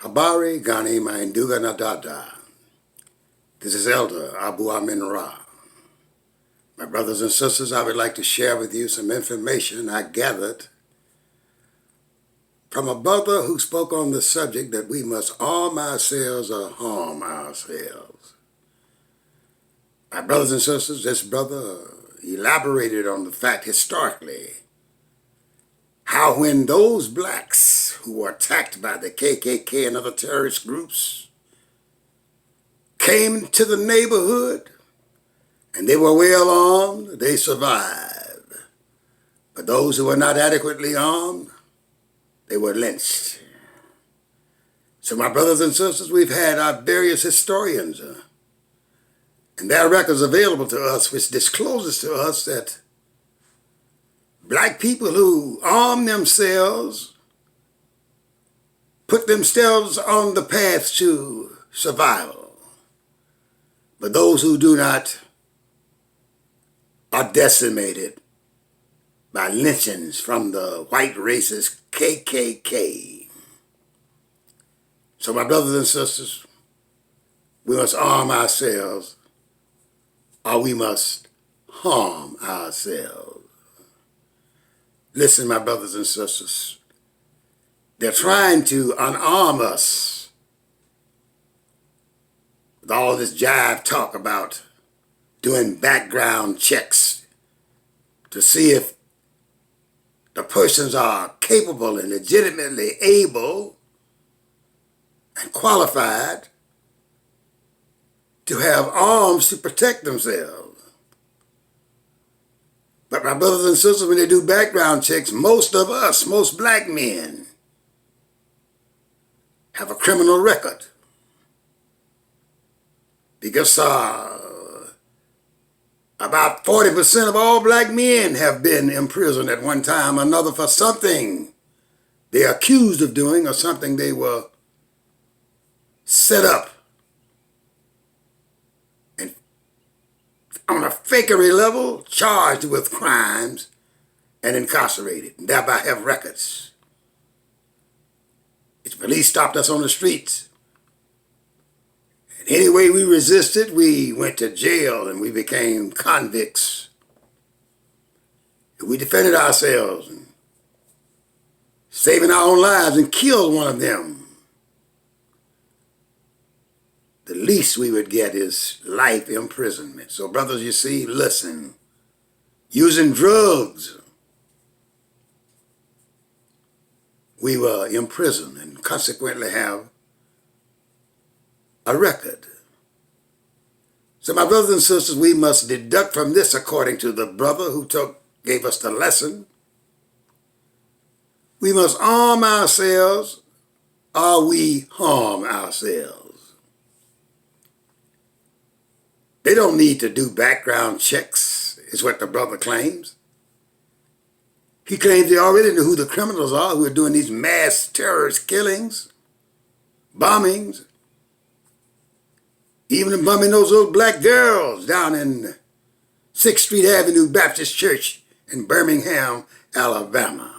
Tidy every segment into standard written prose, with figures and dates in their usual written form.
Habari Gani Mainduga Nadada. This is Elder Abu Amin Ra. My brothers and sisters, I would like to share with you some information I gathered from a brother who spoke on the subject that we must arm ourselves or harm ourselves. My brothers and sisters, this brother elaborated on the fact historically how when those blacks who were attacked by the KKK and other terrorist groups came to the neighborhood and they were well armed, they survived. But those who were not adequately armed, they were lynched. So my brothers and sisters, we've had our various historians and their records available to us, which discloses to us that black people who arm themselves put themselves on the path to survival. But those who do not are decimated by lynchings from the white racist KKK. So my brothers and sisters, we must arm ourselves or we must harm ourselves. Listen, my brothers and sisters, they're trying to unarm us with all this jive talk about doing background checks to see if the persons are capable and legitimately able and qualified to have arms to protect themselves. But my brothers and sisters, when they do background checks, most of us, most black men, have a criminal record. Because about 40% of all black men have been imprisoned at one time or another for something they're accused of doing or something they were set up and on a fakery level charged with crimes and incarcerated and thereby have records. If the police stopped us on the streets, and any way we resisted, we went to jail and we became convicts. And we defended ourselves, and saving our own lives and killed one of them. The least we would get is life imprisonment. So brothers, you see, listen, using drugs, we were imprisoned and consequently have a record. So my brothers and sisters, we must deduct from this, according to the brother who gave us the lesson, we must arm ourselves or we harm ourselves. They don't need to do background checks, is what the brother claims. He claims they already know who the criminals are who are doing these mass terrorist killings, bombings, even bumming those little black girls down in 6th Street Avenue Baptist Church in Birmingham, Alabama.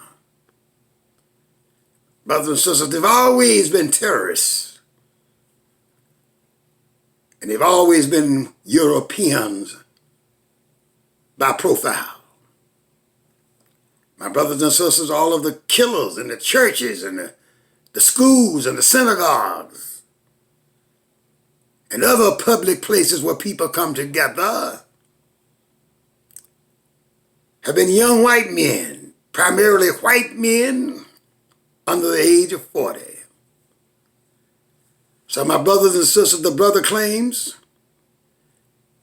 Brothers and sisters, they've always been terrorists. And they've always been Europeans by profile. My brothers and sisters, all of the killers in the churches and the schools and the synagogues and other public places where people come together have been young white men, primarily white men under the age of 40. So my brothers and sisters, the brother claims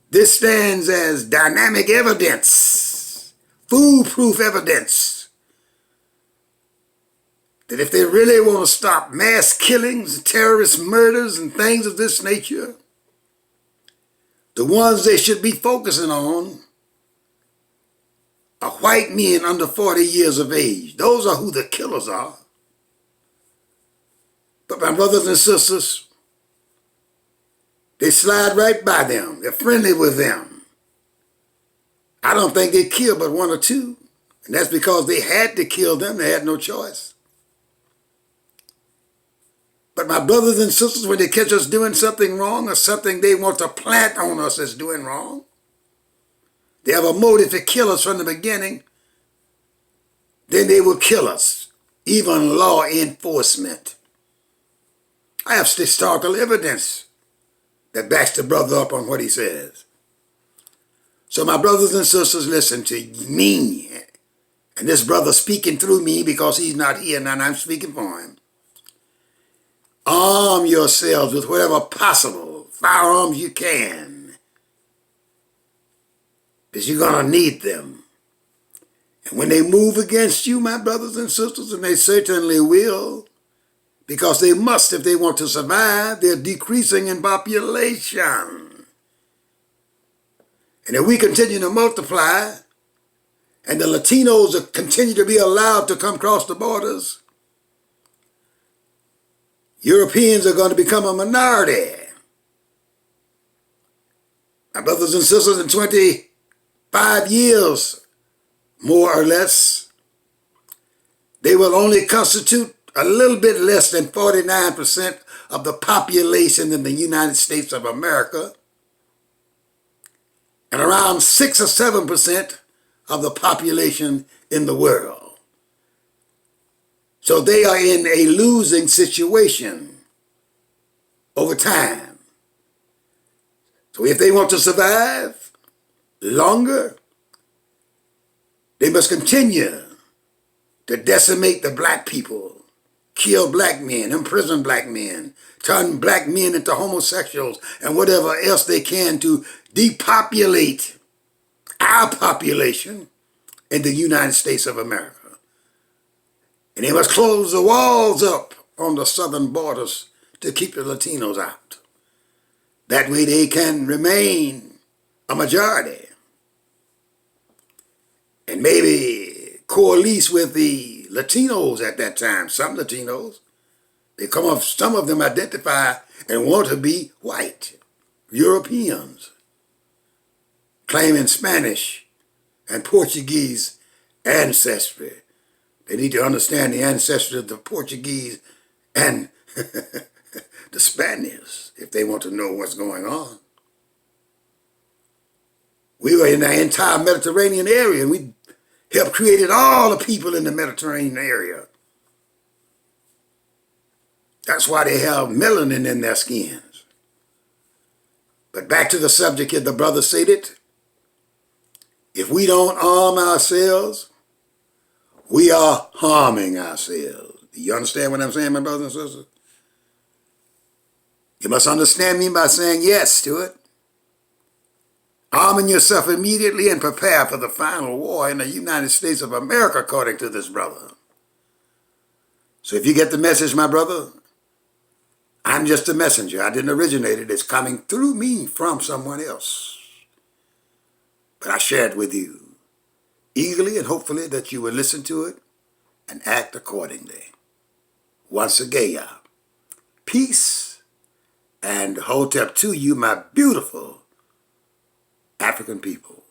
this stands as dynamic evidence, foolproof evidence, that if they really want to stop mass killings, terrorist murders, and things of this nature, the ones they should be focusing on are white men under 40 years of age. Those are who the killers are. But my brothers and sisters, they slide right by them. They're friendly with them. I don't think they killed but one or two, and that's because they had to kill them. They had no choice. But my brothers and sisters, when they catch us doing something wrong or something they want to plant on us as doing wrong, they have a motive to kill us from the beginning, then they will kill us. Even law enforcement. I have historical evidence that backs the brother up on what he says. So my brothers and sisters, listen to me. And this brother speaking through me because he's not here and I'm speaking for him. Arm yourselves with whatever possible firearms you can, because you're going to need them. And when they move against you, my brothers and sisters, and they certainly will, because they must if they want to survive, they're decreasing in population. And if we continue to multiply, and the Latinos continue to be allowed to come across the borders, Europeans are going to become a minority. My brothers and sisters, in 25 years, more or less, they will only constitute a little bit less than 49% of the population in the United States of America, and around 6 or 7% of the population in the world. So they are in a losing situation over time. So if they want to survive longer, they must continue to decimate the black people, kill black men, imprison black men, turn black men into homosexuals, and whatever else they can to depopulate our population in the United States of America. And they must close the walls up on the southern borders to keep the Latinos out. That way they can remain a majority. And maybe coalesce with the Latinos at that time, some Latinos. Some of them identify and want to be white, Europeans, claiming Spanish and Portuguese ancestry. They need to understand the ancestry of the Portuguese and the Spaniards if they want to know what's going on. We were in the entire Mediterranean area, and we helped create all the people in the Mediterranean area. That's why they have melanin in their skins. But back to the subject here, the brother stated, if we don't arm ourselves, we are harming ourselves. Do you understand what I'm saying, my brothers and sisters? You must understand me by saying yes to it. Arming yourself immediately and prepare for the final war in the United States of America, according to this brother. So if you get the message, my brother, I'm just a messenger. I didn't originate it. It's coming through me from someone else. But I share it with you eagerly and hopefully that you will listen to it and act accordingly. Once again, peace and hotep to you, my beautiful African people.